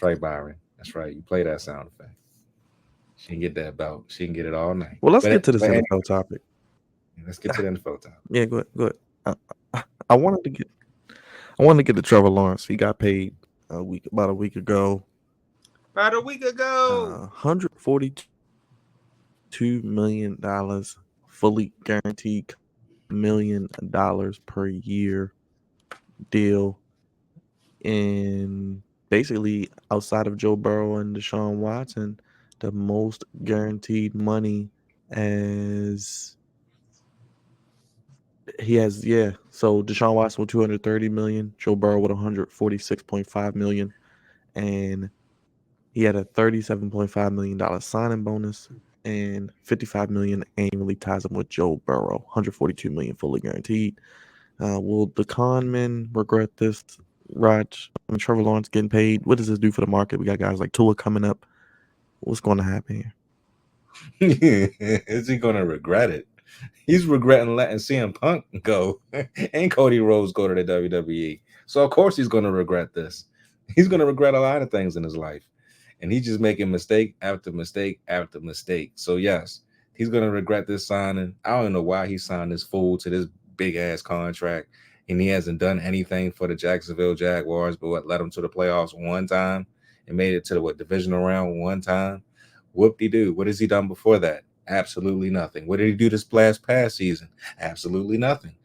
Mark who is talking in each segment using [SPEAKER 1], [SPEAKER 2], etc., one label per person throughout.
[SPEAKER 1] right, Byron. That's right. You play that sound effect. She can get that belt. She can get it all night.
[SPEAKER 2] Well, let's get to this
[SPEAKER 1] But
[SPEAKER 2] NFL topic.
[SPEAKER 1] let's get to the NFL topic.
[SPEAKER 2] Yeah, go ahead. Go ahead. I wanted to get. I wanted to get to Trevor Lawrence. He got paid about a week ago.
[SPEAKER 3] About a week ago.
[SPEAKER 2] $142 million, fully guaranteed $1 million per year deal, and basically outside of Joe Burrow and Deshaun Watson, the most guaranteed money as he has. Yeah, so Deshaun Watson with $230 million, Joe Burrow with $146.5 million, and he had a $37.5 million signing bonus, and $55 million annually ties him with Joe Burrow. $142 million fully guaranteed. Will the con men regret this, Raj? I mean, Trevor Lawrence getting paid. What does this do for the market? We got guys like Tua coming up. What's going to happen
[SPEAKER 1] here? Is he going to regret it? He's regretting letting CM Punk go and Cody Rhodes go to the WWE. So, of course, he's going to regret this. He's going to regret a lot of things in his life. And he's just making mistake after mistake after mistake. So, yes, he's going to regret this signing. I don't know why he signed this fool to this big-ass contract. And he hasn't done anything for the Jacksonville Jaguars but led them to the playoffs one time and made it to the divisional round one time. Whoop-de-doo. What has he done before that? Absolutely nothing. What did he do this past season? Absolutely nothing.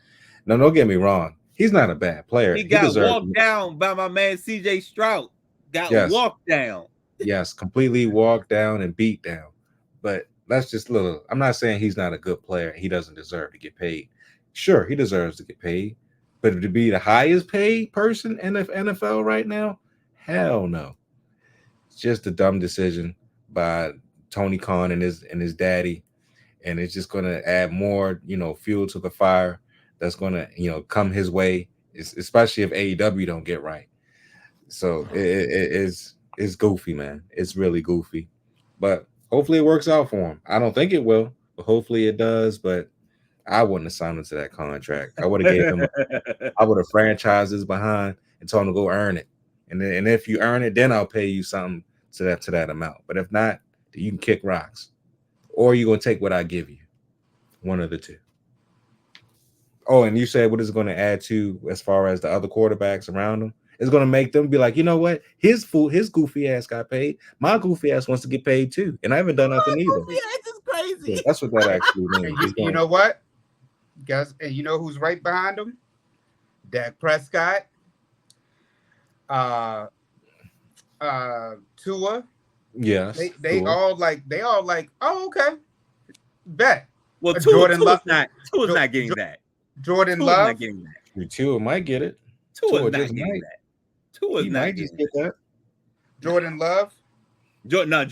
[SPEAKER 1] No, don't get me wrong. He's not a bad player.
[SPEAKER 3] He got walked down by my man C.J. Stroud. Got walked down.
[SPEAKER 1] Yes, completely walked down and beat down. But that's just little. I'm not saying he's not a good player. He doesn't deserve to get paid. Sure, he deserves to get paid. But to be the highest paid person in the NFL right now, hell no. It's just a dumb decision by Tony Khan and his daddy, and it's just going to add more, fuel to the fire that's going to, come his way, especially if AEW don't get right. So it's goofy, man. It's really goofy, but hopefully it works out for him. I don't think it will, but hopefully it does. But I wouldn't have signed him to that contract. I would have gave him. I would have franchised his behind and told him to go earn it, and if you earn it, then I'll pay you something to that amount. But if not, you can kick rocks, or you're going to take what I give you. One of the two. Oh, and you said what is it going to add to as far as the other quarterbacks around him? It's going to make them be like, you know what? His goofy ass got paid. My goofy ass wants to get paid too. And I haven't done nothing either.
[SPEAKER 3] Goofy ass is crazy.
[SPEAKER 1] Yeah, that's what that actually means.
[SPEAKER 4] You know what? Guys, and you know who's right behind him? Dak Prescott. Tua.
[SPEAKER 1] Yes,
[SPEAKER 4] they all like, oh, okay, bet.
[SPEAKER 3] Well, Tua's not getting that.
[SPEAKER 4] Jordan Love
[SPEAKER 3] not getting that.
[SPEAKER 1] Tua might get it.
[SPEAKER 3] Tua's not getting that. Tua's not
[SPEAKER 1] getting that.
[SPEAKER 4] Jordan Love.
[SPEAKER 3] Jordan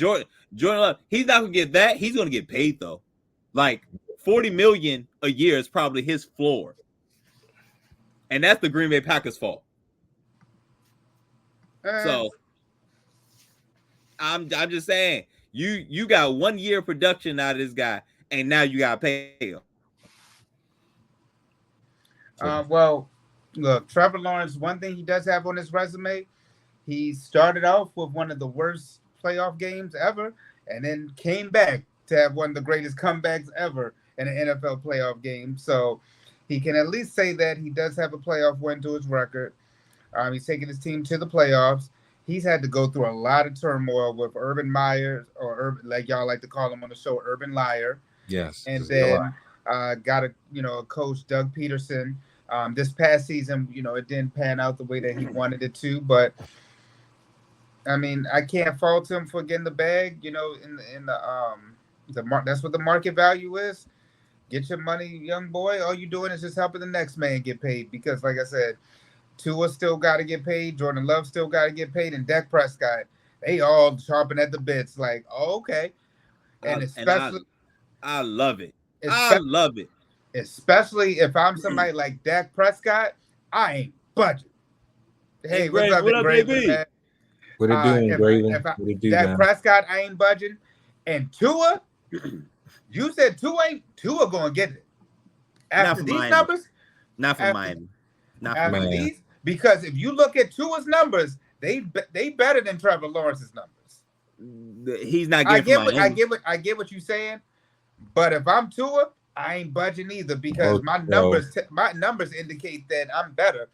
[SPEAKER 3] Love. He's not gonna get that. He's gonna get paid though. Like $40 million a year is probably his floor, and that's the Green Bay Packers' fault. So. I'm just saying, you got 1 year production out of this guy, and now you got to pay him.
[SPEAKER 4] Well, look, Trevor Lawrence, one thing he does have on his resume, he started off with one of the worst playoff games ever, and then came back to have one of the greatest comebacks ever in an NFL playoff game. So he can at least say that he does have a playoff win to his record. He's taking his team to the playoffs. He's had to go through a lot of turmoil with Urban Meyer, or like y'all like to call him on the show, Urban Liar.
[SPEAKER 1] Yes.
[SPEAKER 4] And then got a coach, Doug Peterson. This past season, it didn't pan out the way that he wanted it to, but I mean, I can't fault him for getting the bag. In the that's what the market value is. Get your money, young boy. All you're doing is just helping the next man get paid, because, like I said, Tua still got to get paid. Jordan Love still got to get paid. And Dak Prescott, they all chomping at the bits like, oh, okay. And especially...
[SPEAKER 3] I love it. I love it.
[SPEAKER 4] Especially if I'm somebody like Dak Prescott, I ain't budging. Hey, what's up, Graven?
[SPEAKER 1] What it doing, Graven?
[SPEAKER 4] Dak Prescott, I ain't budging. And Tua, you said Tua going to get it. After these numbers?
[SPEAKER 3] Not for Miami. Not for
[SPEAKER 4] Miami. Because if you look at Tua's numbers, They better than Trevor Lawrence's numbers.
[SPEAKER 3] He's not
[SPEAKER 4] I
[SPEAKER 3] getting
[SPEAKER 4] I get what you're saying, but if I'm Tua, I ain't budging either because my numbers indicate that I'm better.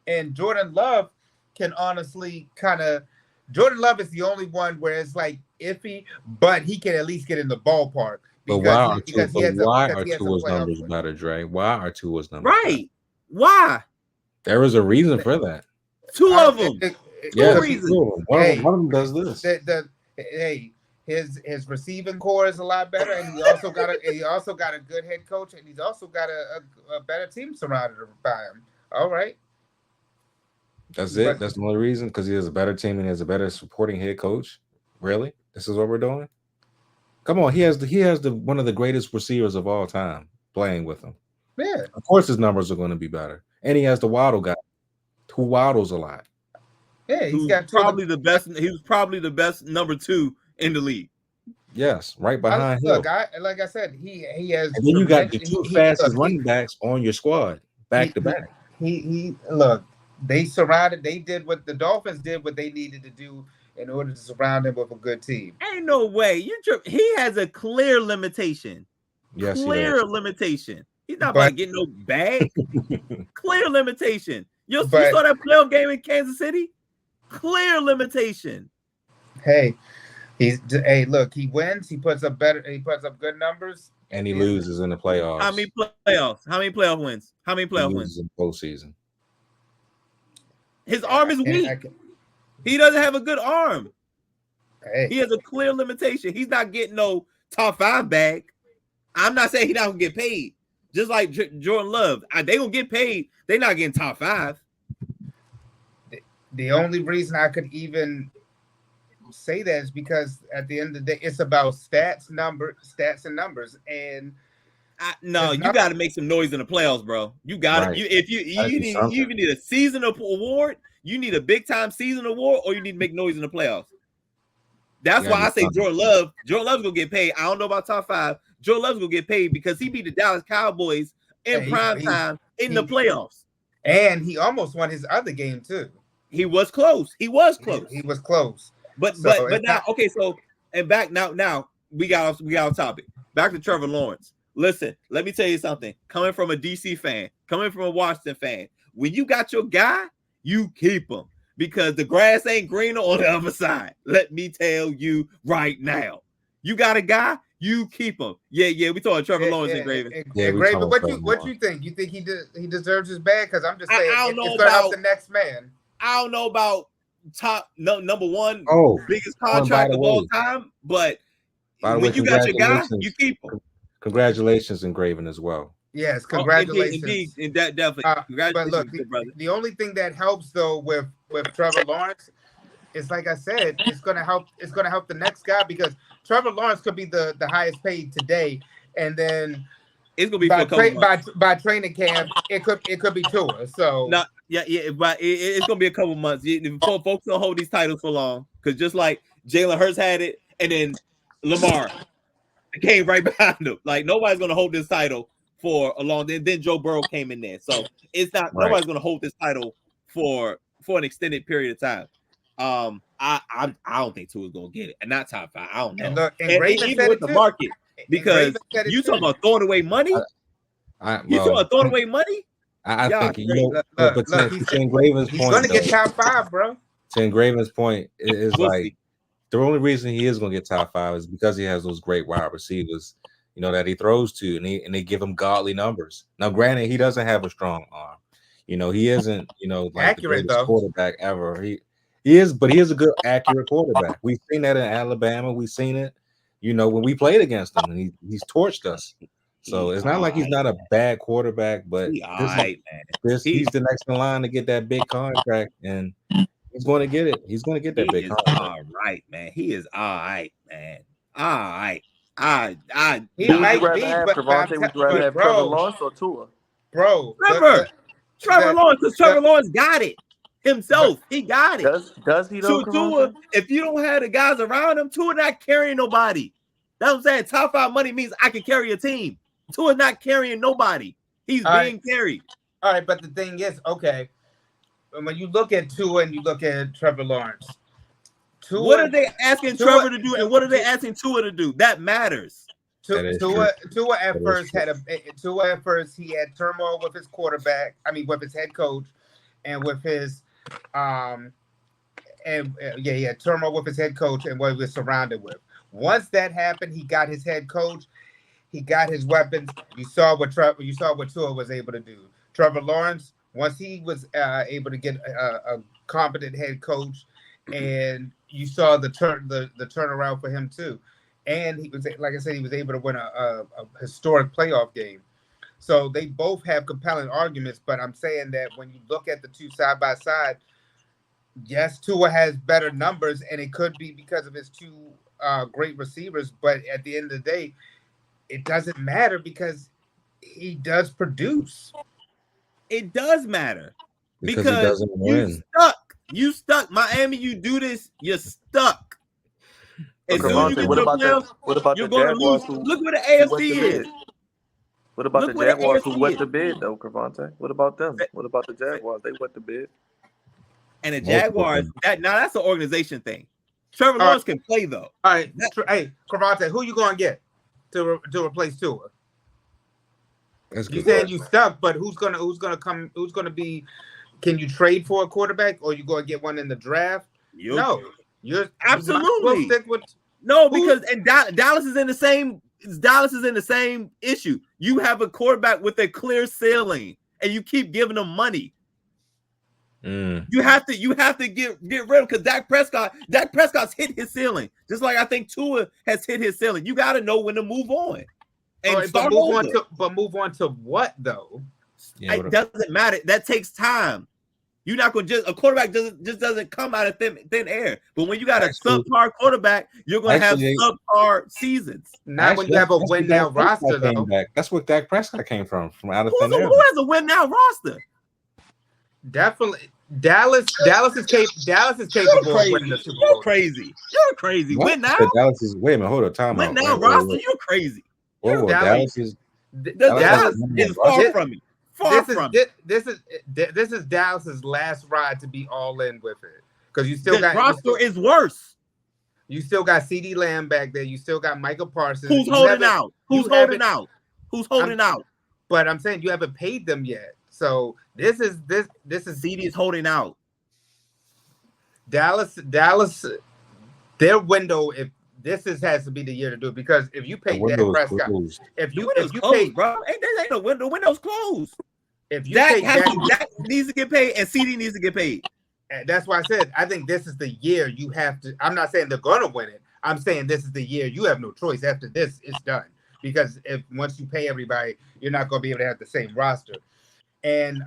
[SPEAKER 4] And Jordan Love can honestly Jordan Love is the only one where it's like iffy, but he can at least get in the ballpark.
[SPEAKER 1] But why are Tua's numbers better, Dre? Why are Tua's numbers
[SPEAKER 3] better? Why?
[SPEAKER 1] There is a reason for that.
[SPEAKER 3] Two of them.
[SPEAKER 1] Two reasons. One of them does this.
[SPEAKER 4] His receiving core is a lot better, and he also got a good head coach, and he's also got a better team surrounded by him. All right.
[SPEAKER 1] That's it. That's the only reason, because he has a better team and he has a better supporting head coach. Really? This is what we're doing? Come on, he has one of the greatest receivers of all time playing with him.
[SPEAKER 4] Yeah.
[SPEAKER 1] Of course his numbers are going to be better. And he has the Waddle guy who waddles a lot.
[SPEAKER 4] Yeah,
[SPEAKER 3] he was probably the best number 2 in the league.
[SPEAKER 1] Yes, right behind him.
[SPEAKER 4] Look, like I said, he has.
[SPEAKER 1] And then you got the two fastest running backs on your squad back to back.
[SPEAKER 4] He they did what the Dolphins did, what they needed to do in order to surround him with a good team.
[SPEAKER 3] Ain't no way. He has a clear limitation.
[SPEAKER 1] Yes,
[SPEAKER 3] clear limitation. He's not about to get no bag. Clear limitation. You saw that playoff game in Kansas City? Clear limitation.
[SPEAKER 4] Hey, look, he wins, he puts up good numbers.
[SPEAKER 1] And he loses in the playoffs.
[SPEAKER 3] How many playoffs? How many playoff wins? How many playoff wins?
[SPEAKER 1] In postseason.
[SPEAKER 3] His arm is weak. He doesn't have a good arm.
[SPEAKER 4] Hey.
[SPEAKER 3] He has a clear limitation. He's not getting no top 5 bag. I'm not saying he's not gonna get paid. Just like Jordan Love, they gonna get paid. They're not getting top 5.
[SPEAKER 4] The only reason I could even say that is because at the end of the day, it's about stats and numbers. And
[SPEAKER 3] you got to make some noise in the playoffs, bro. You got to. If you even need a season award, you need a big time season award, or you need to make noise in the playoffs. That's why I say Jordan Love. Jordan Love's gonna get paid. I don't know about top 5. Jordan Love's gonna get paid because he beat the Dallas Cowboys in prime time in the playoffs,
[SPEAKER 4] and he almost won his other game too.
[SPEAKER 3] He was close. He was close. But now, okay. So and back now we got off topic. Back to Trevor Lawrence. Listen, let me tell you something. Coming from a DC fan, coming from a Washington fan, when you got your guy, you keep him because the grass ain't greener on the other side. Let me tell you right now. You got a guy, you keep him. Yeah. We talking Trevor Lawrence and Graven.
[SPEAKER 4] Graven, what you think? You think he deserves his bag? Because I'm just saying, it's going to help the next man.
[SPEAKER 3] I don't know about top number 1 biggest contract of all time, but when you got your guy, you keep him.
[SPEAKER 1] Congratulations, and Graven as well.
[SPEAKER 4] Yes, congratulations.
[SPEAKER 3] Indeed, definitely. Congratulations,
[SPEAKER 4] but look, the only thing that helps though with Trevor Lawrence is, like I said, it's gonna help the next guy because Trevor Lawrence could be the highest paid today, and then
[SPEAKER 3] it's gonna be
[SPEAKER 4] by training camp, it could be Tua. So
[SPEAKER 3] but it's gonna be a couple months. Folks don't hold these titles for long because just like Jalen Hurts had it, and then Lamar came right behind him. Like nobody's gonna hold this title for a long. Then Joe Burrow came in there, so it's not nobody's gonna hold this title for an extended period of time. I don't think Tua's gonna get it, and not top 5. I don't know.
[SPEAKER 4] And look, and
[SPEAKER 3] even with the market, because you talking about throwing away money. You talking about throwing away money?
[SPEAKER 1] I think but to Engraven's point,
[SPEAKER 4] he's gonna get top 5, bro.
[SPEAKER 1] To Engraven's point is like the only reason he is gonna get top 5 is because he has those great wide receivers, that he throws to, and they give him godly numbers. Now, granted, he doesn't have a strong arm. He isn't, like
[SPEAKER 4] accurate,
[SPEAKER 1] the greatest quarterback ever. He is, but he is a good, accurate quarterback. We've seen that in Alabama. We've seen it, when we played against him, and he's torched us. So it's not like he's not a bad quarterback, but he's the next in line to get that big contract, and he's going to get it. He's going to get that big contract.
[SPEAKER 3] All right, man. He is all right, man. All right.
[SPEAKER 4] He might be, but
[SPEAKER 2] Crevonte would rather have Trevor Lawrence or Tua.
[SPEAKER 4] Bro,
[SPEAKER 3] Trevor Lawrence, because Trevor Lawrence got it himself. He got it.
[SPEAKER 2] Does he though?
[SPEAKER 3] Tua, if you don't have the guys around him, Tua not carrying nobody. That's what I'm saying. Top 5 money means I can carry a team. Tua not carrying nobody. He's being carried.
[SPEAKER 4] All right, but the thing is, okay, when you look at Tua and you look at Trevor Lawrence,
[SPEAKER 3] what are they asking Trevor to do, and what are they asking Tua to do? That matters.
[SPEAKER 4] Tua at first he had turmoil with his quarterback. I mean, with his head coach, and with his he had turmoil with his head coach and what he was surrounded with. Once that happened, he got his head coach, he got his weapons. You saw what Tua was able to do. Trevor Lawrence, once he was able to get a competent head coach, and you saw the turnaround for him too. And he was, like I said, he was able to win a historic playoff game. So they both have compelling arguments, but I'm saying that when you look at the two side by side, yes, Tua has better numbers, and it could be because of his two great receivers. But at the end of the day, it doesn't matter because he does produce.
[SPEAKER 3] It does matter
[SPEAKER 1] because he doesn't win.
[SPEAKER 3] You stuck. Miami, you do this, you're stuck. As soon as you get
[SPEAKER 2] what
[SPEAKER 3] your
[SPEAKER 2] about
[SPEAKER 3] playoffs,
[SPEAKER 2] what about
[SPEAKER 3] you're
[SPEAKER 2] the
[SPEAKER 3] going to
[SPEAKER 2] Jaguars?
[SPEAKER 3] lose. Look where the AFC is.
[SPEAKER 2] What about the Jaguars who wet the bid, though, Crevonte? What about them? What about the Jaguars? They wet the bid.
[SPEAKER 3] And the Jaguars, that's an organization thing. Trevor Lawrence can play, though.
[SPEAKER 4] All right. Hey, Crevonte, who you going to get to replace Tua? You saying you stuck, but who's gonna come? Who's gonna be? Can you trade for a quarterback, or you gonna get one in the draft? No, you're
[SPEAKER 3] absolutely. Because Dallas is in the same. Dallas is in the same issue. You have a quarterback with a clear ceiling, and you keep giving them money. You have to get rid of him because Dak Prescott's hit his ceiling, just like I think Tua has hit his ceiling. You got to know when to move on. And
[SPEAKER 4] move on to what though?
[SPEAKER 3] Yeah, it doesn't matter. That takes time. You're not going to a quarterback doesn't come out of thin air. But when you got a subpar quarterback, you're going to have subpar seasons.
[SPEAKER 4] Not when you have a win now roster though.
[SPEAKER 1] That's what Dak Prescott came from out of thin air.
[SPEAKER 3] Who has a win now roster?
[SPEAKER 4] Definitely. Dallas is capable of winning the Super Bowl.
[SPEAKER 3] You're crazy.
[SPEAKER 1] What?
[SPEAKER 3] Win now.
[SPEAKER 1] Dallas is wait a minute, hold on, time
[SPEAKER 3] win now roster. You're crazy.
[SPEAKER 1] Dallas is
[SPEAKER 3] far from me.
[SPEAKER 4] This is Dallas's last ride to be all in with it because you still got
[SPEAKER 3] roster is worse.
[SPEAKER 4] You still got CeeDee Lamb back there. You still got Michael Parsons.
[SPEAKER 3] Who's holding out? Who's holding out?
[SPEAKER 4] But I'm saying you haven't paid them yet. So this is
[SPEAKER 3] CeeDee is holding out.
[SPEAKER 4] Dallas, their window. If this has to be the year to do it because if you pay Dak Prescott, if you pay,
[SPEAKER 3] bro, ain't no window. Window's closed.
[SPEAKER 4] If you
[SPEAKER 3] Dak needs to get paid and CD needs to get paid.
[SPEAKER 4] And that's why I said I think this is the year you have to. I'm not saying they're gonna win it. I'm saying this is the year you have no choice. After this, it's done because once you pay everybody, you're not gonna be able to have the same roster. And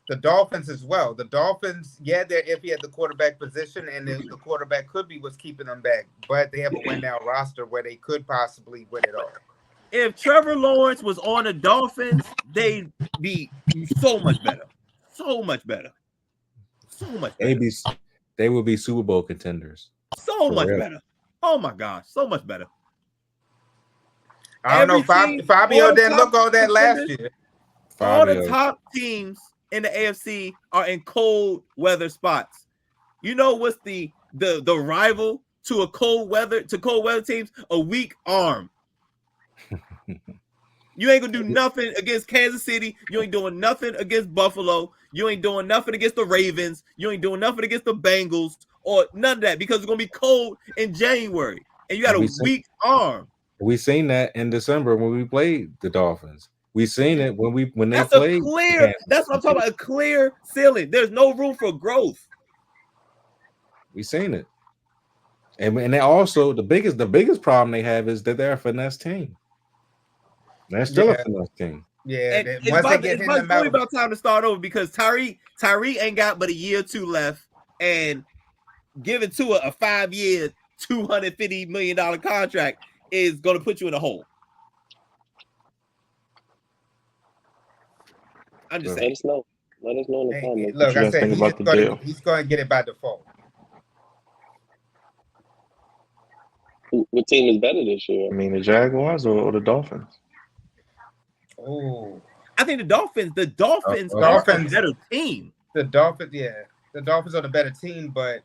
[SPEAKER 4] the Dolphins as well. The Dolphins, they're iffy at the quarterback position, and the quarterback could be what's keeping them back. But they have a win now roster where they could possibly win it all.
[SPEAKER 3] If Trevor Lawrence was on the Dolphins, they'd be so much better. So much better. So much better.
[SPEAKER 1] They will be Super Bowl contenders.
[SPEAKER 3] So much better. Oh my gosh, so much better.
[SPEAKER 4] I don't know. Fabio didn't look all that last year.
[SPEAKER 3] All the top teams in the AFC are in cold weather spots. You know what's the rival to cold weather teams? A weak arm. You ain't gonna do nothing against Kansas City. You ain't doing nothing against Buffalo. You ain't doing nothing against the Ravens. You ain't doing nothing against the Bengals or none of that because it's gonna be cold in January and you got a weak arm.
[SPEAKER 1] We seen that in December when we played the Dolphins. We seen it when they played.
[SPEAKER 3] That's what I'm talking about. A clear ceiling. There's no room for growth.
[SPEAKER 1] We seen it, and they also the biggest problem they have is that they're a finesse team. They're still a finesse team.
[SPEAKER 4] Yeah,
[SPEAKER 3] it's only about time to start over because Tyreek ain't got but a year or two left, and giving to a 5-year, $250 million contract is going to put you in a hole. I'm just saying.
[SPEAKER 5] Let us know in the comments.
[SPEAKER 4] Look, I said he's going to get it by default.
[SPEAKER 5] What team is better this year?
[SPEAKER 2] I mean, the Jaguars or the Dolphins?
[SPEAKER 4] Oh,
[SPEAKER 3] I think the Dolphins are a better team.
[SPEAKER 4] The Dolphins, yeah. The Dolphins are the better team, but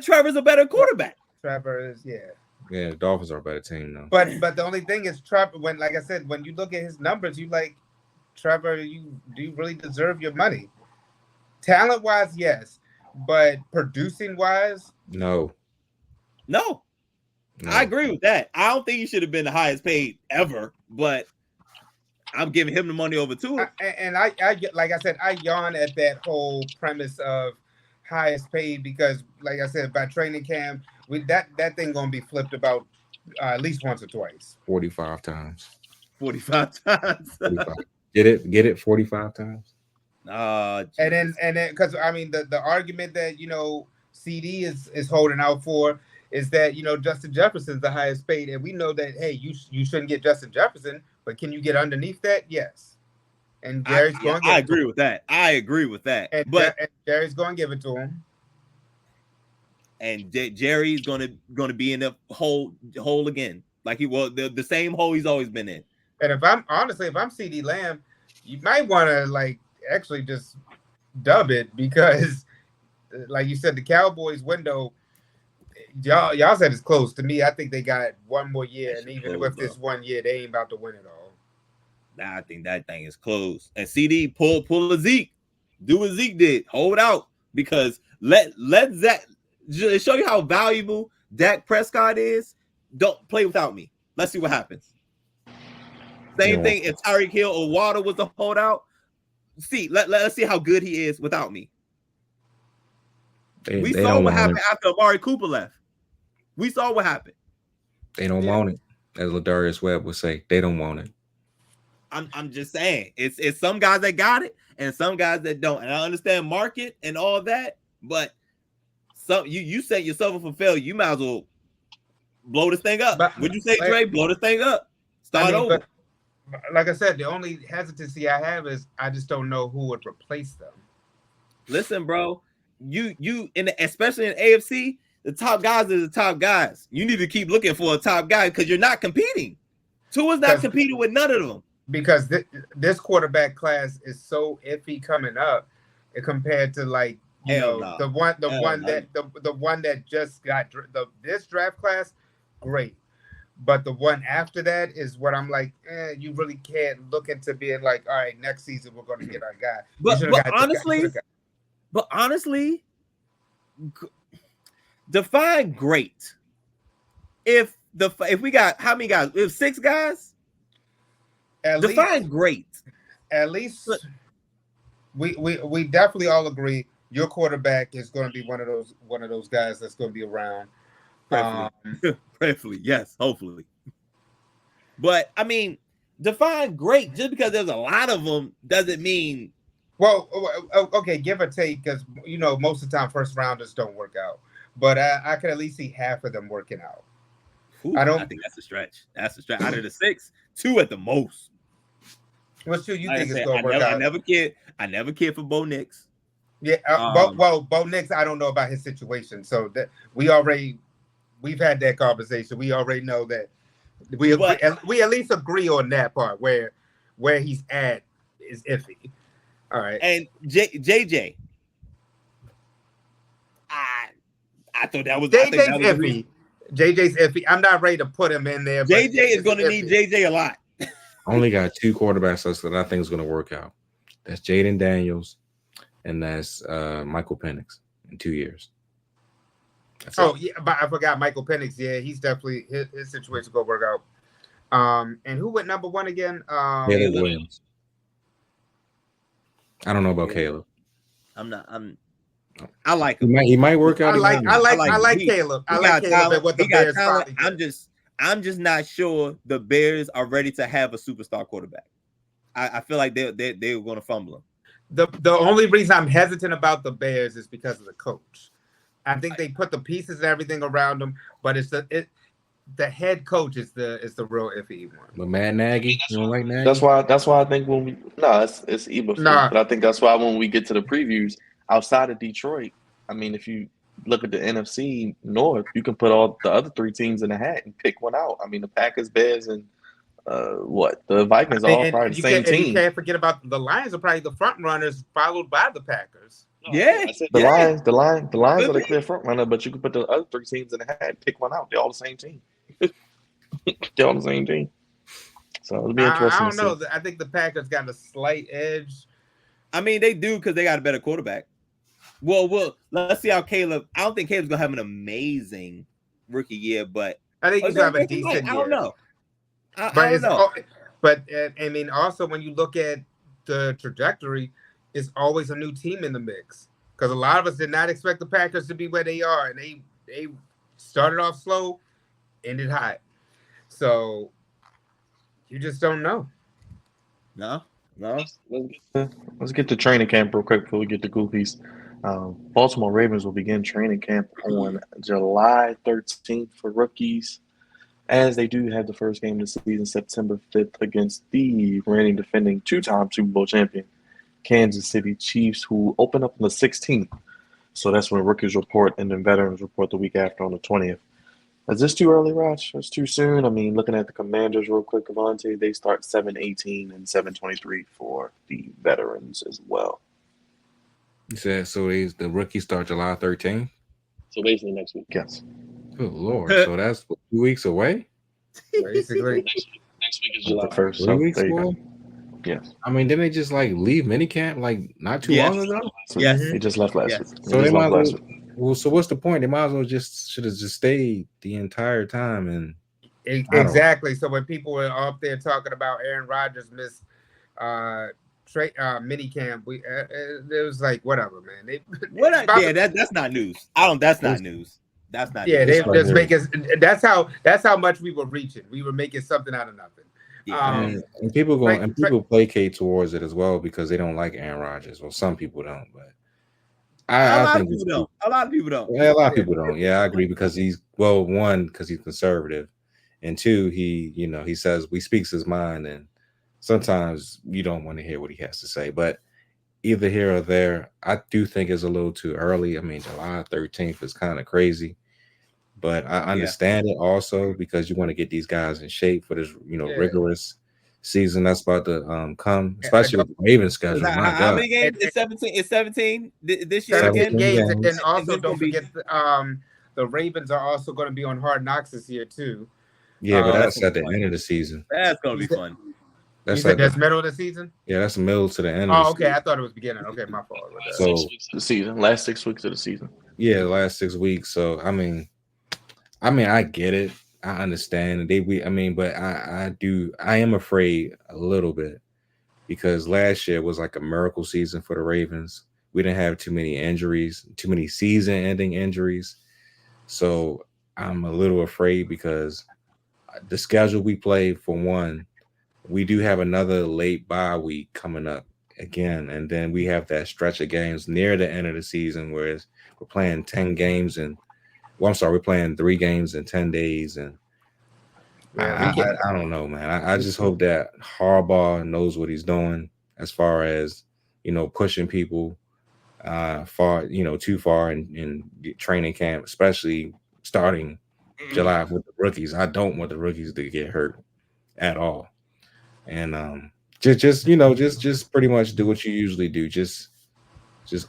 [SPEAKER 3] Trevor's a better quarterback.
[SPEAKER 4] Trevor is, yeah.
[SPEAKER 1] Yeah, the Dolphins are a better team though.
[SPEAKER 4] But the only thing is Trevor, like I said, when you look at his numbers, you like Trevor, do you really deserve your money? Talent wise, yes. But producing wise,
[SPEAKER 3] no. I agree with that. I don't think he should have been the highest paid ever, but I'm giving him the money over Tua.
[SPEAKER 4] And I like I said, I yawn at that whole premise of highest paid because, like I said, by training camp, that thing gonna be flipped about at least once or twice.
[SPEAKER 1] 45 times.
[SPEAKER 3] 45 times.
[SPEAKER 1] 45. Get it? 45 times.
[SPEAKER 4] And then because I mean the argument that CD is holding out for is that Justin Jefferson's the highest paid, and we know that you shouldn't get Justin Jefferson, but can you get underneath that? Yes. And Jerry's going to give
[SPEAKER 3] I agree with that. I agree with that.
[SPEAKER 4] And Jerry's going to give it to him.
[SPEAKER 3] And Jerry's going to be in the hole again, like he was the same hole he's always been in.
[SPEAKER 4] And if I'm CD Lamb, you might want to actually just dub it because, like you said, the Cowboys window. Y'all said it's close. To me, I think they got one more year, and even with this 1 year, they ain't about to win it all.
[SPEAKER 3] Nah, I think that thing is close. And CD pull a Zeke, do what Zeke did, hold out because let Zach show you how valuable Dak Prescott is. Don't play without me. Let's see what happens. Same thing if Tyreek Hill or Water was to hold out. See, let's see how good he is without me. We saw what happened after Amari Cooper left. We saw what happened.
[SPEAKER 1] They don't want it, as Ladarius Webb would say. They don't want it.
[SPEAKER 3] I'm just saying, it's some guys that got it and some guys that don't. And I understand market and all that, but you set yourself up for failure. You might as well blow this thing up. Would you say, Dre? Blow this thing up. Start over.
[SPEAKER 4] But like I said, the only hesitancy I have is I just don't know who would replace them.
[SPEAKER 3] Listen, bro. Especially in AFC, the top guys are the top guys. You need to keep looking for a top guy because you're not competing. Tua's not competing with none of them.
[SPEAKER 4] Because this quarterback class is so iffy coming up compared to the one that just got this draft class, great. But the one after that is what I'm like, you really can't look into being like, all right, next season we're going to get our guy.
[SPEAKER 3] But honestly, define great. If we got how many guys? We have 6 guys. Define great.
[SPEAKER 4] At least we definitely all agree your quarterback is going to be one of those guys that's going to be around.
[SPEAKER 3] Prayerfully, yes, hopefully. But I mean, define great. Just because there's a lot of them doesn't mean.
[SPEAKER 4] Well, okay, give or take, because most of the time first rounders don't work out. But I could at least see half of them working out.
[SPEAKER 3] Ooh, I think that's a stretch. That's a stretch. Out of the 6, 2 at the most.
[SPEAKER 4] What's 2 you think is going to work out?
[SPEAKER 3] I never cared for Bo Nix.
[SPEAKER 4] Yeah, Bo Nix, I don't know about his situation. So that we've had that conversation. We already know that we at least agree on that part where he's at is iffy. All right.
[SPEAKER 3] And JJ, I thought that was
[SPEAKER 4] iffy. JJ's iffy. I'm not ready to put him in there.
[SPEAKER 3] JJ is going to need JJ a lot.
[SPEAKER 1] Only got 2 quarterbacks that I think is going to work out. That's Jaden Daniels, and that's Michael Penix in 2 years.
[SPEAKER 4] Yeah, but I forgot Michael Penix. Yeah, he's definitely his situation going to work out. And who went number 1 again?
[SPEAKER 1] Caleb Williams. I don't know about Caleb.
[SPEAKER 3] I like him.
[SPEAKER 1] He might work out.
[SPEAKER 4] I like Caleb. I like Caleb at what the Bears probably do.
[SPEAKER 3] I'm just not sure the Bears are ready to have a superstar quarterback. I feel like they're going to fumble him.
[SPEAKER 4] The only reason I'm hesitant about the Bears is because of the coach. I think they put the pieces and everything around them, but it's the head coach is the real iffy one.
[SPEAKER 1] But Matt Nagy, you don't like Nagy?
[SPEAKER 5] That's why I think when it's Eberflus. But I think that's why when we get to the previews outside of Detroit, I mean, if you look at the NFC North, you can put all the other 3 teams in the hat and pick one out. I mean, the Packers, Bears, and the Vikings are all probably the same team.
[SPEAKER 4] You can't forget about the Lions are probably the front runners, followed by the Packers.
[SPEAKER 3] Yeah,
[SPEAKER 5] the Lions are the clear front runner, but you can put the other 3 teams in the hat and pick one out. They're all the same team. They're all the same team. So it'll be interesting.
[SPEAKER 4] I don't know. I think the Packers got a slight edge.
[SPEAKER 3] I mean, they do because they got a better quarterback. Well, let's see how Caleb. I don't think Caleb's gonna have an amazing rookie year, but
[SPEAKER 4] I think he's gonna have a decent year.
[SPEAKER 3] I don't know.
[SPEAKER 4] I don't know. But I mean, also when you look at the trajectory, it's always a new team in the mix. Because a lot of us did not expect the Packers to be where they are, and they started off slow, ended high. So you just don't know.
[SPEAKER 3] No.
[SPEAKER 5] Let's get to training camp real quick before we get to Goofies. Baltimore Ravens will begin training camp on July 13th for rookies, as they do have the first game of the season September 5th against the reigning defending 2-time Super Bowl champion Kansas City Chiefs, who open up on the 16th. So that's when rookies report and then veterans report the week after on the 20th. Is this too early, Raj? It's too soon? I mean, looking at the Commanders real quick, Crevonte, they start 7-18 and 7-23 for the veterans as well.
[SPEAKER 1] You said so the rookies start July 13th?
[SPEAKER 5] So basically next week. Yes.
[SPEAKER 1] Good Lord. So that's 2 weeks away?
[SPEAKER 4] Basically.
[SPEAKER 5] Next week is July 1st.
[SPEAKER 1] 3 weeks away?
[SPEAKER 5] Yes.
[SPEAKER 1] I mean, didn't they just leave minicamp not too long ago?
[SPEAKER 5] Yes. They just left last week.
[SPEAKER 1] So they might as well. So what's the point? They might as well should have just stayed the entire time. And
[SPEAKER 4] exactly. So when people were up there talking about Aaron Rodgers missed minicamp, it was like whatever, man.
[SPEAKER 3] That's not news. That's not news. That's not.
[SPEAKER 4] Yeah,
[SPEAKER 3] news.
[SPEAKER 4] they just make us. That's how much we were reaching. We were making something out of nothing.
[SPEAKER 1] Yeah. And people people placate towards it as well because they don't like Aaron Rodgers. Well, some people don't, but
[SPEAKER 3] a lot of people don't.
[SPEAKER 1] Yeah, a lot of people don't. Yeah, I agree because one, because he's conservative, and two, he says he speaks his mind, and sometimes you don't want to hear what he has to say. But either here or there, I do think it's a little too early. I mean, July 13th is kind of crazy. But I understand it also because you want to get these guys in shape for this, rigorous season that's about to come, especially with the Ravens schedule.
[SPEAKER 3] How many games? It's 17. It's 17 this year.
[SPEAKER 4] 17 games, and then also don't forget the Ravens are also going to be on Hard Knocks this year too.
[SPEAKER 1] Yeah, but that's at the end of the season.
[SPEAKER 3] That's going to be fun.
[SPEAKER 4] That's middle of the season.
[SPEAKER 1] Yeah, that's the middle to the end.
[SPEAKER 4] Oh, okay. I thought it was beginning. Okay, my fault.
[SPEAKER 5] So 6 weeks of the season, last 6 weeks of the season.
[SPEAKER 1] Yeah, the last 6 weeks. So I mean, I get it. I understand. But I am afraid a little bit because last year was like a miracle season for the Ravens. We didn't have too many injuries, too many season-ending injuries. So I'm a little afraid because the schedule we play, for one, we do have another late bye week coming up again, and then we have that stretch of games near the end of the season where we're playing 10 games and we're playing 3 games in 10 days, and I don't know, man. I just hope that Harbaugh knows what he's doing as far as pushing people too far in training camp, especially starting July with the rookies. I don't want the rookies to get hurt at all, and just pretty much do what you usually do. Just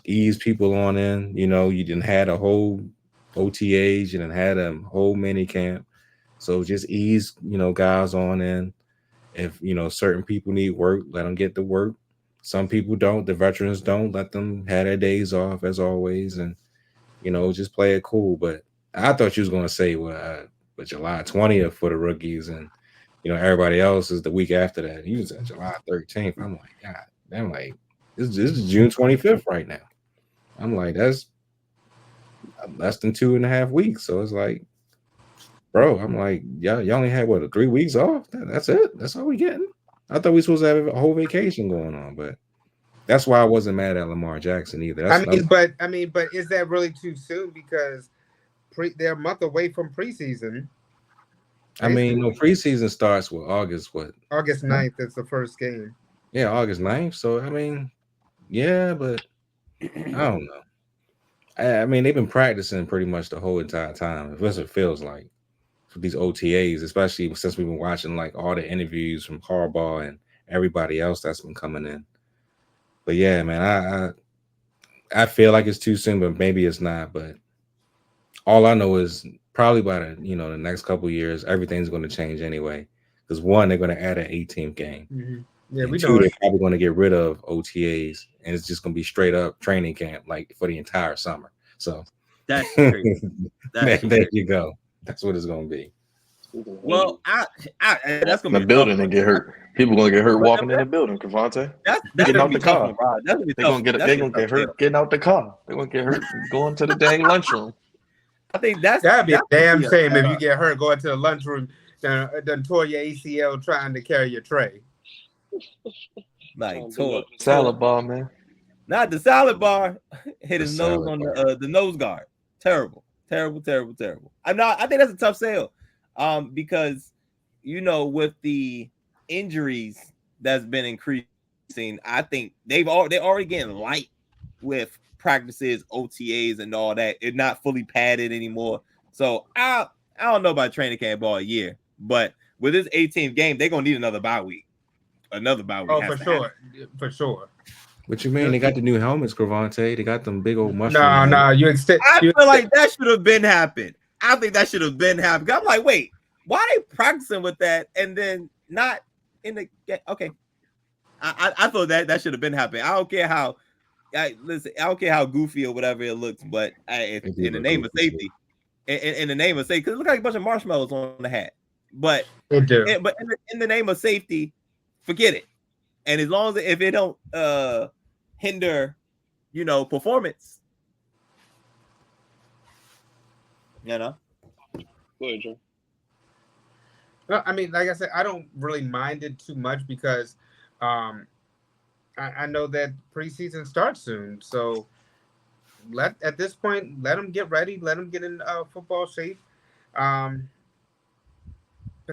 [SPEAKER 1] ease people on in. You didn't had a whole OTAs, you done had a whole mini camp, so just ease guys on in. If certain people need work, let them get to work. Some people don't. The veterans don't. Let them have their days off as always, and just play it cool. But I thought you was gonna say but July 20th for the rookies, and everybody else is the week after that. You was at July 13th. I'm like, God, I'm like, this is June 25th right now. I'm like, that's less than 2.5 weeks. So it's like, bro, I'm like, you only had 3 weeks off? That's it? That's all we getting? I thought we were supposed to have a whole vacation going on, but that's why I wasn't mad at Lamar Jackson either.
[SPEAKER 4] But is that really too soon? Because they're a month away from preseason.
[SPEAKER 1] Preseason starts with August
[SPEAKER 4] 9th is the first game.
[SPEAKER 1] Yeah, August 9th. So yeah, but I don't know. They've been practicing pretty much the whole entire time. That's what it feels like for these OTAs, especially since we've been watching all the interviews from Harbaugh and everybody else that's been coming in. But yeah, man, I feel like it's too soon, but maybe it's not. But all I know is probably by the next couple of years, everything's going to change anyway. Because one, they're going to add an 18th game.
[SPEAKER 4] Mm-hmm. Yeah,
[SPEAKER 1] and two, they're probably going to get rid of OTAs, and it's just going to be straight up training camp, like for the entire summer. So
[SPEAKER 3] that's crazy.
[SPEAKER 1] There you go. That's what it's going to be.
[SPEAKER 3] Well, that's going to be
[SPEAKER 5] the building and get hurt. People going to get hurt walking in the building, Crevonte.
[SPEAKER 3] That's
[SPEAKER 5] getting out the car.
[SPEAKER 3] They're
[SPEAKER 5] going to get hurt getting out the car. They're going to get hurt going to the dang lunchroom.
[SPEAKER 3] I think
[SPEAKER 4] that'd be a damn shame if you get hurt going to the lunchroom, done tore your ACL trying to carry your tray.
[SPEAKER 3] Like
[SPEAKER 5] salad bar, man.
[SPEAKER 3] Not the salad bar. Hit his nose on the nose guard. Terrible. I think that's a tough sale. Because with the injuries that's been increasing, I think they're already getting light with practices, OTAs, and all that. It's not fully padded anymore. So I don't know about training camp all year, but with this 18th game, they're gonna need another bye week. Oh,
[SPEAKER 4] for sure.
[SPEAKER 1] What you mean? They got the new helmets, Crevonte. They got them big old mushrooms.
[SPEAKER 4] No,
[SPEAKER 3] I feel like that should have been happened. I think that should have been happened. I'm like, wait, why are they practicing with that and then not in the game? Okay. I thought that should have been happening. I don't care how goofy or whatever it looks, but in the name of safety, in the name of safety, because it looks like a bunch of marshmallows on the hat. But
[SPEAKER 4] it do.
[SPEAKER 3] But in the name of safety, forget it. And as long as if it don't hinder, performance,
[SPEAKER 6] Go ahead, Joe.
[SPEAKER 4] Well, I mean, like I said, I don't really mind it too much because I know that preseason starts soon. So at this point, let them get ready, let them get in football shape. But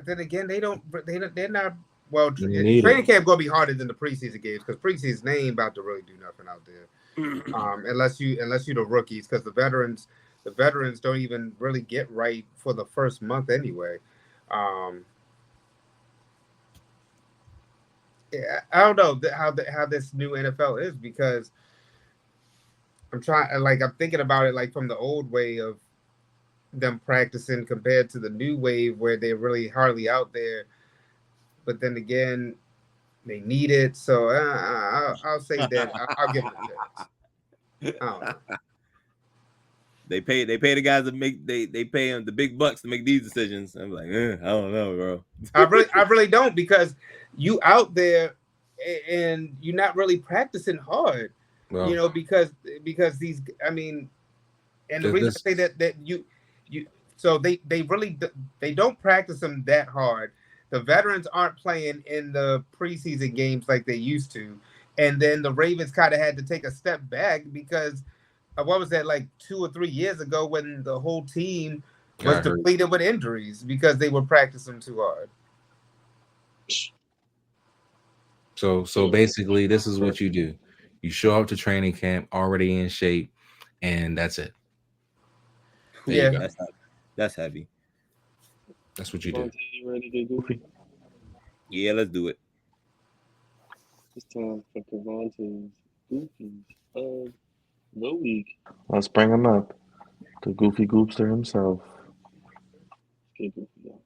[SPEAKER 4] then again, they're not. Well, training camp gonna be harder than the preseason games because preseason they ain't about to really do nothing out there, unless you the rookies, because the veterans don't even really get right for the first month anyway. Yeah, I don't know how this new NFL is because I'm thinking about it like from the old way of them practicing compared to the new wave where they're really hardly out there. But then again, they need it, so I'll say that I'll give it a chance. I don't know.
[SPEAKER 3] They pay the guys to make they pay them the big bucks to make these decisions. I'm like, I don't know, bro.
[SPEAKER 4] I really don't, because you out there and you're not really practicing hard, well, because these, I mean, and the reason I say that you so they really don't practice them that hard. The veterans aren't playing in the preseason games like they used to. And then the Ravens kind of had to take a step back because what was that, like 2 or 3 years ago when the whole team was depleted with injuries because they were practicing too hard.
[SPEAKER 1] So basically, this is what you do. You show up to training camp already in shape, and that's it.
[SPEAKER 3] Yeah, that's heavy.
[SPEAKER 1] That's what you do.
[SPEAKER 6] You ready to Goofy?
[SPEAKER 3] Yeah, let's do it.
[SPEAKER 6] It's time for Crevonte's Goofies of the week.
[SPEAKER 5] Let's bring him up. The Goofy Goopster himself.
[SPEAKER 6] Get Goofy up.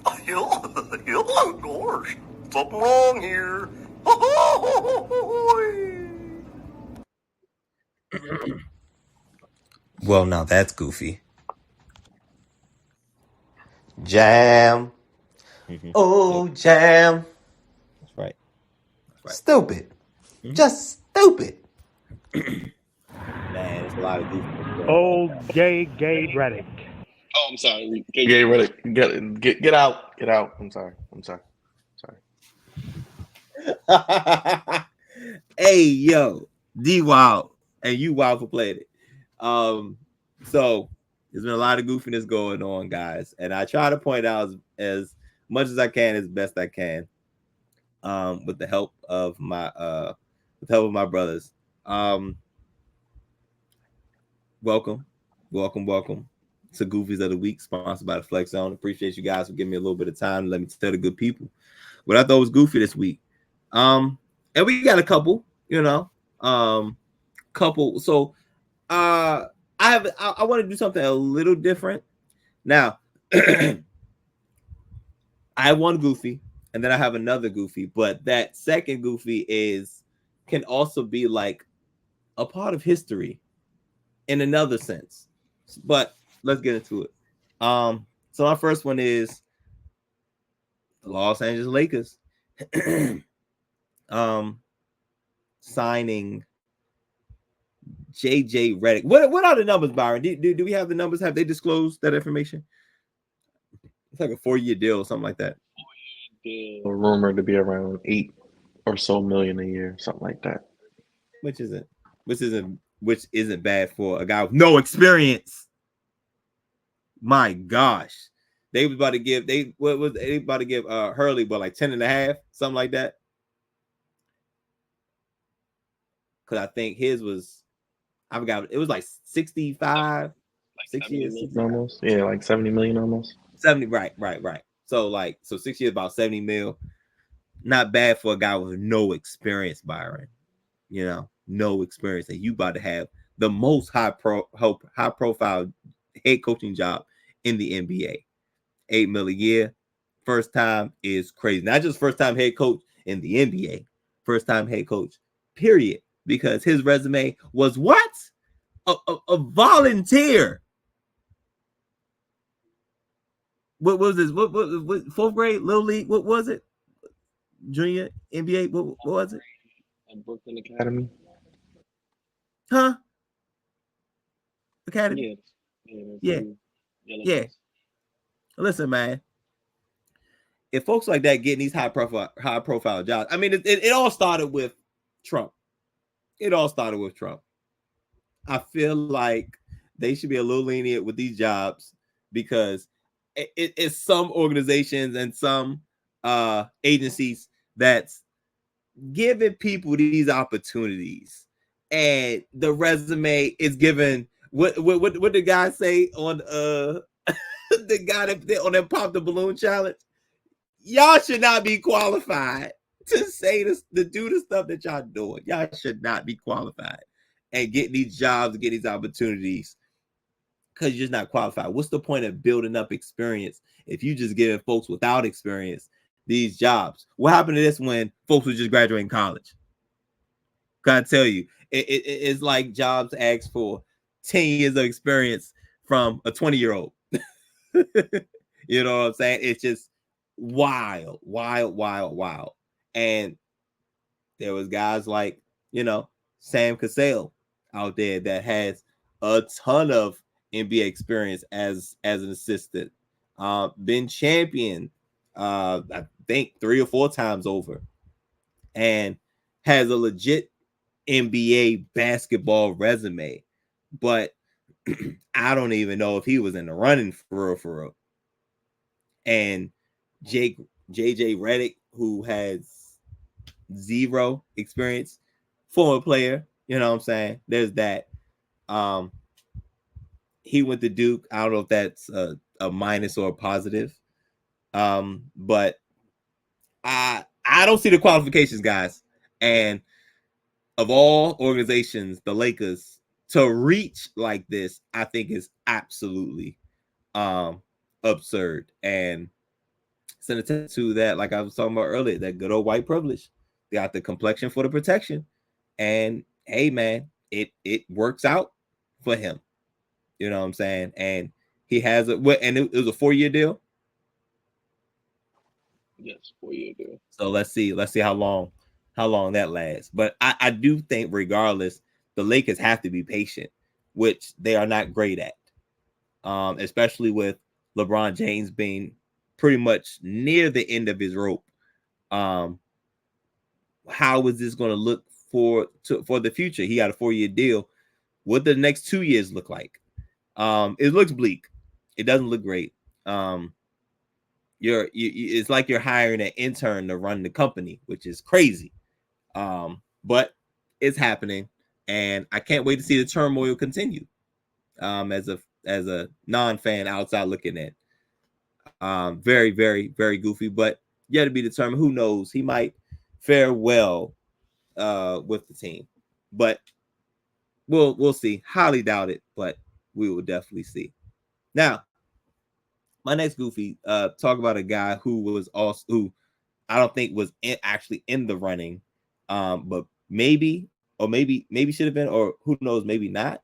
[SPEAKER 7] Gosh, something wrong here. Well, now that's goofy. Jam. Oh, jam.
[SPEAKER 3] That's right.
[SPEAKER 7] Stupid. Just stupid.
[SPEAKER 3] Man, it's a lot of goofy.
[SPEAKER 8] Old gay Reddick.
[SPEAKER 6] Oh, I'm sorry.
[SPEAKER 5] Gay Reddick. Get out. Get out. I'm sorry.
[SPEAKER 3] Hey, yo. D Wild. And you wild for playing it. So there's been a lot of goofiness going on, guys, and I try to point out as much as I can, as best I can, with the help of my brothers. Welcome to Goofies of the Week, sponsored by the Flex Zone. Appreciate you guys for giving me a little bit of time to let me tell the good people what I thought was goofy this week. And we got a couple, couple. So I want to do something a little different. Now I have one goofy and then I have another goofy, but that second goofy can also be like a part of history in another sense. But let's get into it. So my first one is the Los Angeles Lakers signing JJ Redick. What are the numbers, Byron? Do we have the numbers? Have they disclosed that information? It's like a 4-year deal or something like that.
[SPEAKER 5] Rumored to be around $8 or so million a year, something like that.
[SPEAKER 3] Which isn't bad for a guy with no experience. My gosh. They was about to give Hurley but like 10.5, something like that. Cause I think his was, I forgot, it was like 65, like 6 years
[SPEAKER 5] almost. Yeah, like 70 million almost.
[SPEAKER 3] 70, right. So 6 years, about 70 mil. Not bad for a guy with no experience, Byron. You know, no experience, and you about to have the most high profile head coaching job in the NBA. $8 million a year, first time is crazy. Not just first time head coach in the NBA, first time head coach, period. Because his resume was what? A volunteer. What was this? What fourth grade, little league? What was it? Junior NBA? What was it?
[SPEAKER 5] At Brooklyn Academy.
[SPEAKER 3] Huh? Academy? Yeah. Listen, man. If folks like that getting these high profile jobs, I mean, it all started with Trump. I feel like they should be a little lenient with these jobs because it's some organizations and some agencies that's giving people these opportunities, and the resume is given. What the guy say on the guy that on that Pop the Balloon challenge? Y'all should not be qualified to say this, to do the stuff that y'all doing. Y'all should not be qualified and getting these jobs, get these opportunities because you're just not qualified. What's the point of building up experience if you just giving folks without experience these jobs? What happened to this when folks were just graduating college? Gotta tell you, it's like jobs ask for 10 years of experience from a 20-year-old. You know what I'm saying? It's just wild. And there was guys like, Sam Cassell out there that has a ton of NBA experience as an assistant. Been champion, I think 3 or 4 times over, and has a legit NBA basketball resume. But I don't even know if he was in the running for real. And JJ Redick, who has 0 experience, former player, you know what I'm saying? There's that. He went to Duke. I don't know if that's a minus or a positive. But I don't see the qualifications, guys. And of all organizations, the Lakers to reach like this, I think is absolutely absurd. And send it to that, like I was talking about earlier, that good old white privilege. They got the complexion for the protection. And hey, man, it works out for him. You know what I'm saying? And he has it was a 4-year deal.
[SPEAKER 6] Yes, 4-year deal.
[SPEAKER 3] So let's see how long that lasts. But I do think regardless, the Lakers have to be patient, which they are not great at. Especially with LeBron James being pretty much near the end of his rope. How is this going to look for the future? He got a 4-year deal. What the next 2 years look like? It looks bleak. It doesn't look great. It's like you're hiring an intern to run the company, which is crazy. But it's happening, and I can't wait to see the turmoil continue. As a non-fan outside looking in. Very, very, very goofy, but yet to be determined. Who knows? He might fare well with the team. But we'll see. Highly doubt it, but we will definitely see. Now, my next goofy, talk about a guy who I don't think was actually in the running, but maybe should have been, or who knows, maybe not.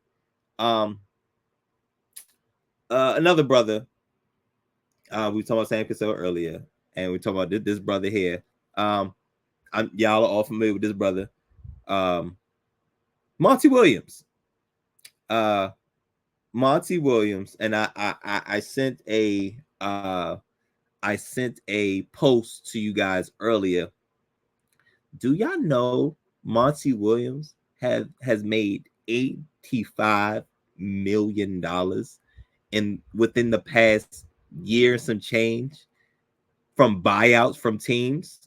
[SPEAKER 3] Another brother. We talked about Sam Cassell earlier, and we talked about this brother here. Y'all are all familiar with this brother, Monty Williams. Monty Williams, and I sent a post to you guys earlier. Do y'all know Monty Williams has made $85 million within the past year, some change, from buyouts from teams?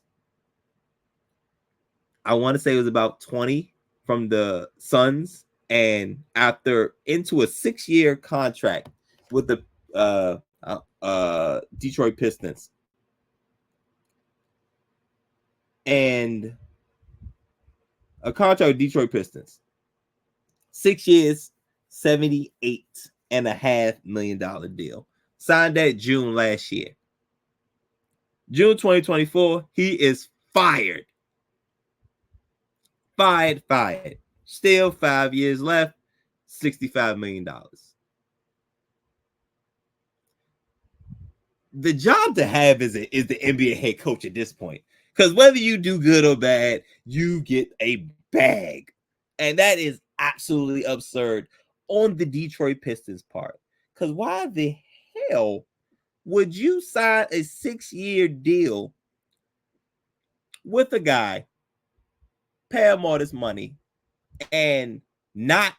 [SPEAKER 3] I want to say it was about 20 from the Suns, and after into a 6-year contract with the Detroit Pistons, and a contract with Detroit Pistons, 6 years, $78.5 million deal, signed that June last year. June 2024, he is fired. Fired. Still 5 years left, $65 million. The job to have is the NBA head coach at this point. Because whether you do good or bad, you get a bag. And that is absolutely absurd on the Detroit Pistons part. Because why the hell would you sign a 6-year deal with a guy, pay him all this money, and not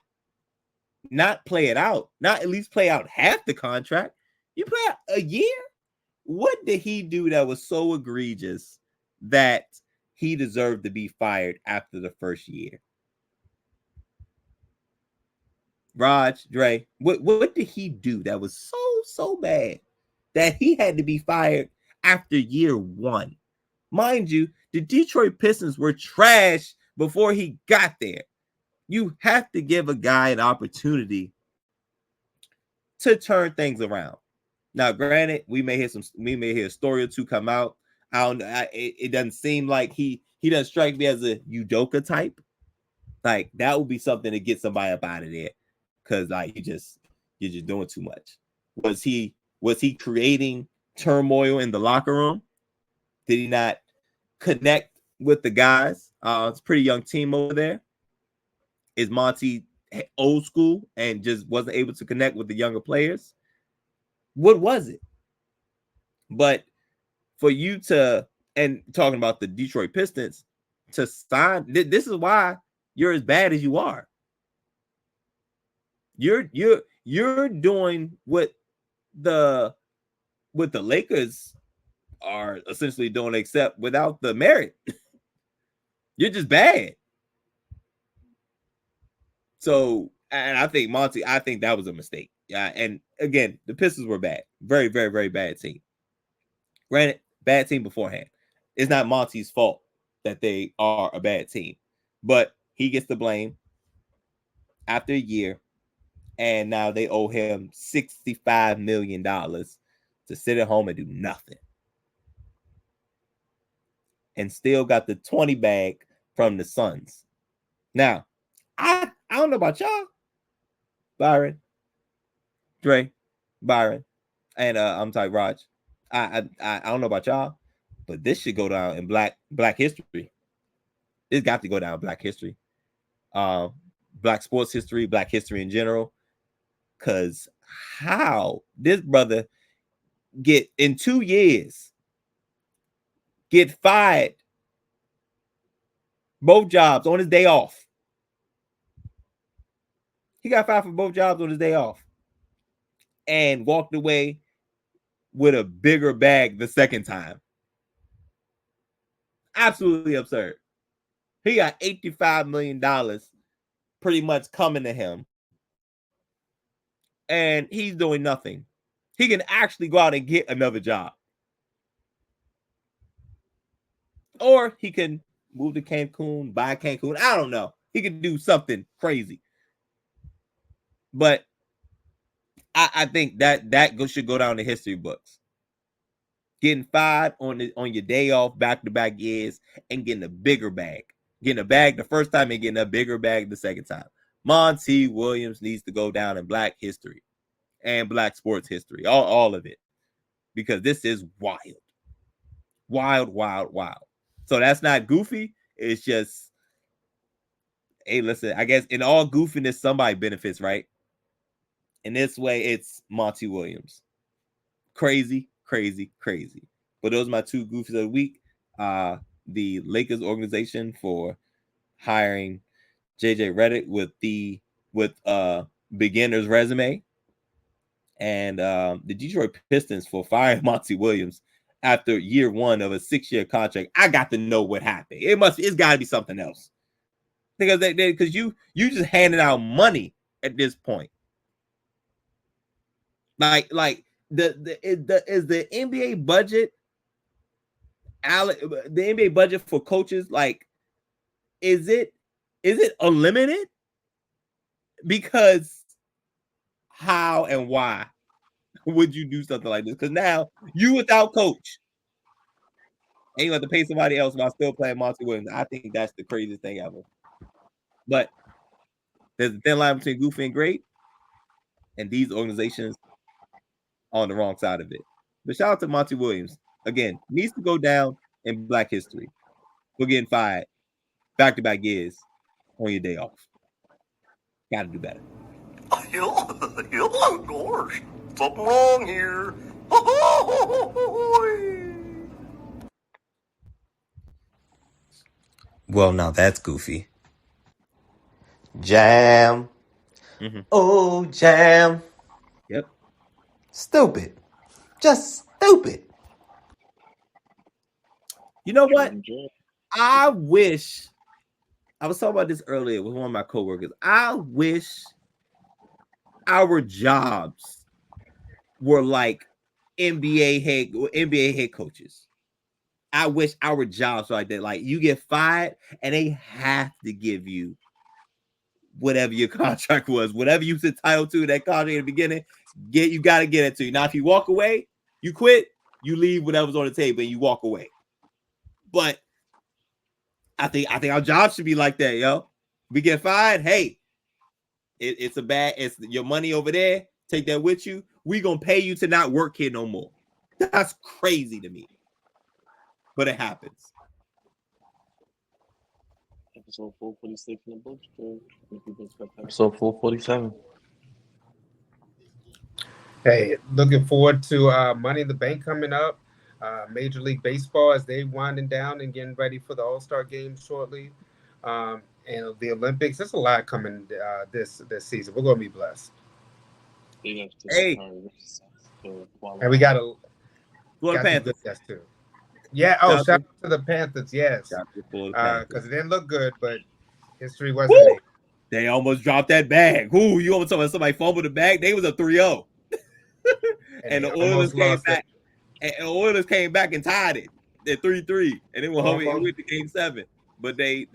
[SPEAKER 3] play it out, not at least play out half the contract? You play out a year? What did he do that was so egregious that he deserved to be fired after the first year? Raj, Dre, what did he do that was so bad that he had to be fired after year one? Mind you, the Detroit Pistons were trash before he got there. You have to give a guy an opportunity to turn things around. Now, granted, we may hear a story or two come out. It doesn't seem like he doesn't strike me as a Udoka type. Like, that would be something to get somebody up out of there, because like you're just doing too much. Was he creating turmoil in the locker room? Did he not connect with the guys? It's a pretty young team over there. Is Monty old school and just wasn't able to connect with the younger players? What was it? But for you to, and talking about the Detroit Pistons, to sign, this is why you're as bad as you are. You're doing what the Lakers are essentially doing, except without the merit. You're just bad. So, and I think that was a mistake. Yeah, and again, the Pistons were bad. Very, very, very bad team. Granted, bad team beforehand. It's not Monty's fault that they are a bad team, but he gets the blame after a year, and now they owe him $65 million to sit at home and do nothing. And still got the 20 bag from the Suns. Now, I don't know about y'all, Byron, Dre, Byron, and I'm sorry, Raj. I don't know about y'all, but this should go down in black history. It's got to go down in black history, black sports history, black history in general. Because how this brother get in 2 years get fired both jobs on his day off? He got fired for both jobs on his day off and walked away with a bigger bag the second time. Absolutely absurd. He got $85 million pretty much coming to him, and he's doing nothing. He can actually go out and get another job. Or he can move to Cancun, buy Cancun. I don't know. He can do something crazy. But I think that should go down the history books. Getting fired on your day off back-to-back years and getting a bigger bag. Getting a bag the first time and getting a bigger bag the second time. Monty Williams needs to go down in Black history and Black sports history. All of it. Because this is wild. Wild, wild, wild. So that's not goofy. It's just, hey, listen, I guess in all goofiness, somebody benefits, right? In this way, it's Monty Williams. Crazy, crazy, crazy. But those are my two goofies of the week. The Lakers organization for hiring JJ Redick with beginner's resume, and the Detroit Pistons for firing Monty Williams after year one of a 6-year contract. I got to know what happened. It's got to be something else, because you just handing out money at this point. Like is the NBA budget, the NBA budget for coaches, like, is it unlimited? Because how and why would you do something like this? Because now you without coach, and you have to pay somebody else while still playing Monty Williams. I think that's the craziest thing ever. But there's a thin line between goofy and great, and these organizations on the wrong side of it. But shout out to Monty Williams. Again, needs to go down in Black history for getting fired back-to-back years on your day off. Got to do better.
[SPEAKER 7] Of course. Something wrong here. Well, now that's goofy. Jam.
[SPEAKER 3] Mm-hmm.
[SPEAKER 7] Oh, Jam.
[SPEAKER 3] Yep.
[SPEAKER 7] Stupid. Just stupid.
[SPEAKER 3] You know what? I wish, I was talking about this earlier with one of my coworkers. I wish our jobs were like NBA head coaches. I wish our jobs were like that. Like, you get fired and they have to give you whatever your contract was, whatever you was entitled to that contract in the beginning. You got to get it to you. Now, if you walk away, you quit, you leave whatever's on the table and you walk away. But I think our job should be like that, yo. We get fired, hey, it's your money over there. Take that with you. We gonna pay you to not work here no more. That's crazy to me, but it happens.
[SPEAKER 6] Episode 446 in the books, bro.
[SPEAKER 5] Episode 447.
[SPEAKER 4] Hey, looking forward to Money in the Bank coming up. Major League Baseball, as they winding down and getting ready for the All-Star game shortly, and the Olympics. There's a lot coming this season. We're gonna be blessed.
[SPEAKER 3] Hey,
[SPEAKER 4] and we got Panthers too. Yeah. Oh, shout out to the Panthers. Yes, because it didn't look good, but history wasn't made.
[SPEAKER 3] They almost dropped that bag. Ooh, you almost talking about somebody fumbled the bag? They was a 3-0, and the Oilers came back. And Oilers came back and tied it at 3-3, and it went to Game 7. But they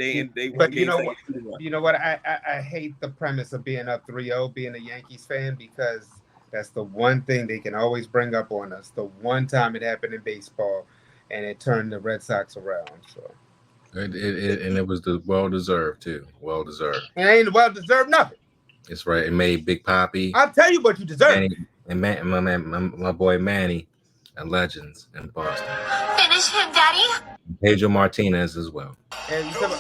[SPEAKER 4] But you know what? You know what? I hate the premise of being up 3-0, being a Yankees fan, because that's the one thing they can always bring up on us. The one time it happened in baseball, and it turned the Red Sox around. So
[SPEAKER 1] it was well deserved too. Well deserved.
[SPEAKER 4] It ain't well deserved nothing.
[SPEAKER 1] It's right. It made Big Papi.
[SPEAKER 4] I'll tell you what you deserve.
[SPEAKER 1] And my boy Manny. And legends in Boston.
[SPEAKER 9] Finish him, Daddy.
[SPEAKER 1] Pedro Martinez as well.
[SPEAKER 4] And you talk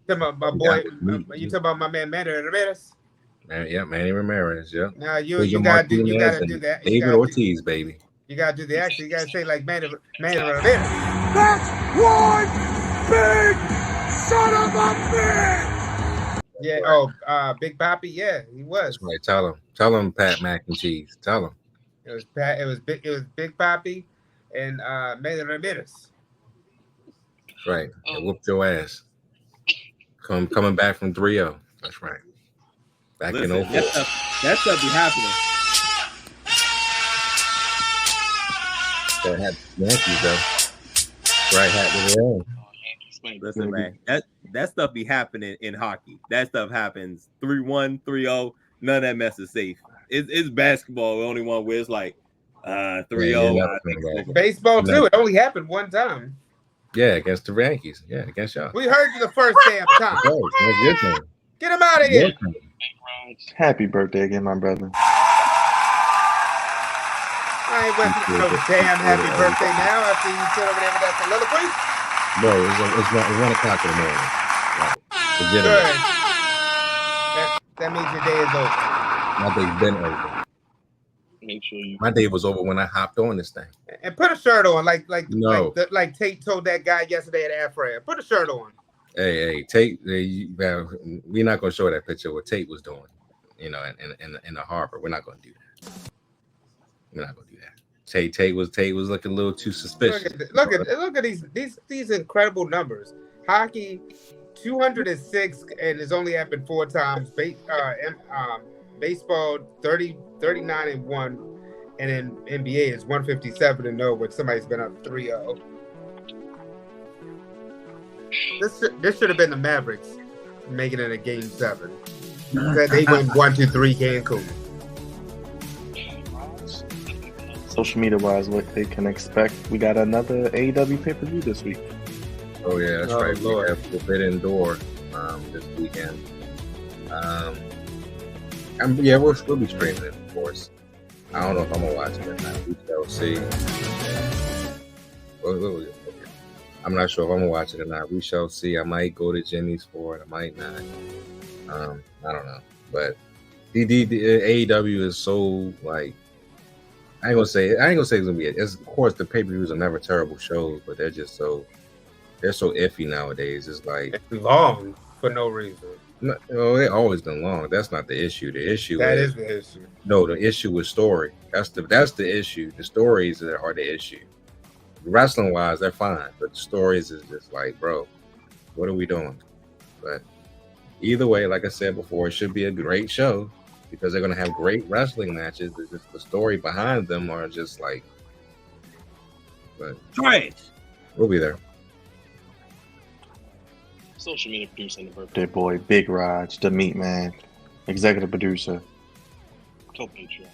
[SPEAKER 4] about my boy. You talk about my man Manny Ramirez.
[SPEAKER 1] Manny Ramirez. Yeah.
[SPEAKER 4] Now you gotta do that.
[SPEAKER 1] David Ortiz, baby.
[SPEAKER 4] You gotta do the action. You gotta say like Manny Ramirez.
[SPEAKER 8] That's one big son of a bitch.
[SPEAKER 4] Yeah. Big Papi. Yeah, he was.
[SPEAKER 1] That's right. Tell him, Pat Mac and Cheese. Tell him.
[SPEAKER 4] It was Big Papi and Manny Ramirez.
[SPEAKER 1] Right. It whooped your ass. Coming back from 3-0. That's right. Back in 04.
[SPEAKER 3] That stuff be happening.
[SPEAKER 1] That had Yankees though. Right hat with their own.
[SPEAKER 3] Listen, man, that stuff be happening in hockey. That stuff happens 3-1, 3-0. None of that mess is safe. It's basketball. The only one where it's like 3-0.
[SPEAKER 4] Baseball too. It only happened one time.
[SPEAKER 1] Yeah, against the Yankees. Yeah, against y'all.
[SPEAKER 4] We heard you the first damn time. Get him out of here.
[SPEAKER 5] Happy birthday again, my brother.
[SPEAKER 4] I ain't waiting for no damn happy birthday now after you sit over there with that soliloquy.
[SPEAKER 1] No, it's 1 o'clock in the morning. Right.
[SPEAKER 4] Good. That means your day is over.
[SPEAKER 1] My day's been over.
[SPEAKER 6] Make sure you.
[SPEAKER 1] My day was over when I hopped on this thing.
[SPEAKER 4] And put a shirt on, like Tate told that guy yesterday at Afra. Put a shirt on.
[SPEAKER 1] Hey, Tate. We're not gonna show that picture of what Tate was doing. In the harbor. We're not gonna do that. We're not gonna do that. Tate was looking a little too suspicious.
[SPEAKER 4] Look at these incredible numbers. Hockey, 206, and it's only happened 4 times. Baseball, 39-1, and in NBA is 157-0, when somebody's been up 3-0. This should have been the Mavericks making it a Game 7. They went 1-3 Cancun.
[SPEAKER 5] Social media wise, what they can expect. We got another AEW pay-per-view this week.
[SPEAKER 1] Oh yeah, that's right. Lord. We have Forbidden Door this weekend. We'll be streaming it, of course. I don't know if I'm gonna watch it or not. We shall see. I'm not sure if I'm gonna watch it or not. We shall see. I might go to Jimmy's for it. I might not. I don't know. But the AEW is so like. I ain't gonna say it's gonna be it. Of course, the pay-per-views are never terrible shows, but they're just so iffy nowadays. It's like
[SPEAKER 4] it's long for no reason.
[SPEAKER 1] No, they've always been long. That's not the issue. The issue
[SPEAKER 4] is the issue.
[SPEAKER 1] No, the issue is story. That's the issue. The stories are the issue. Wrestling wise, they're fine, but the stories is just like, bro, what are we doing? But either way, like I said before, it should be a great show because they're gonna have great wrestling matches. It's just the story behind them are just like, but
[SPEAKER 3] trash.
[SPEAKER 1] We'll be there.
[SPEAKER 6] Social media producer and the
[SPEAKER 5] birthday boy, Big Raj, the Meat Man, executive producer,
[SPEAKER 6] co-patriot.